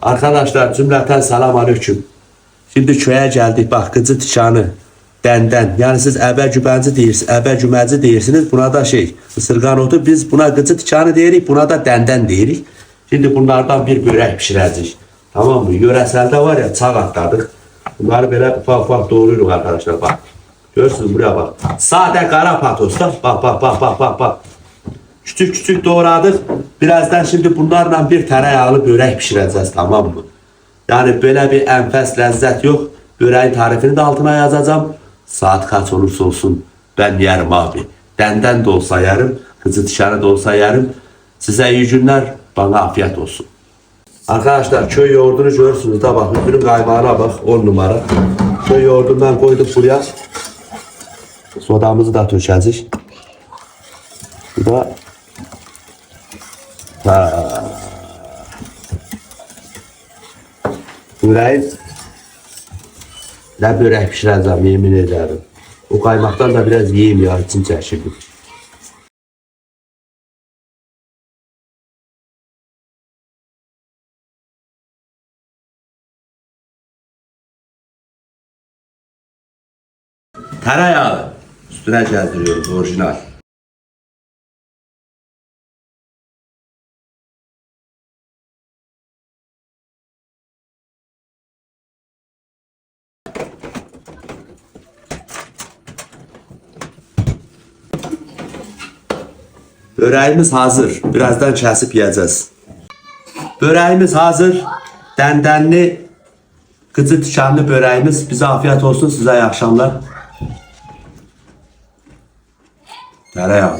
Arkadaşlar cümleten selam aleyküm. Şimdi köye geldik. Bak gıcı tikanı, dəndən. Yani siz əbər-cübənci deyirsiniz, əbər-cüməci deyirsiniz. Buna da ısırgan otu. Biz buna gıcı tikanı deyirik. Buna da dəndən deyirik. Şimdi bunlardan bir börək pişirəcəyik. Tamam mı? Yöreselde var ya, çağ atladık. Bunları böyle ufak doğruyorduk arkadaşlar. Bak. Görürsünüz buraya bak. Sade kara patoslar. Bak. Küçük doğradık. Birazdan şimdi bunlarla bir tereyağlı börek pişireceğiz, tamam mı? Yani böyle bir enfes lezzet yok. Böreğin tarifini de altına yazacağım. Saat kaç olursa olsun ben yerim abi. Denden de olsa yerim. Kızı dışarı da olsa yerim. Size iyi günler. Bana afiyet olsun. Arkadaşlar köy yoğurdunu görürsünüz de bak. Hüpünün kaymağına bak. 10 numara. Köy yoğurdundan koyduk buraya. Sodamızı da tökeceğiz. Bu da böreğin ne börek pişireceğim yemin ederim. O kaymaktan da biraz yiyeyim ya, için çeşitli. Tereyağı üstüne gezdiriyoruz, orijinal. Böreğimiz hazır. Birazdan kesip yiyeceğiz. Böreğimiz hazır. Dəndenli, gıcı tikanlı böreğimiz. Bize afiyet olsun. Size iyi akşamlar. Tereyağı.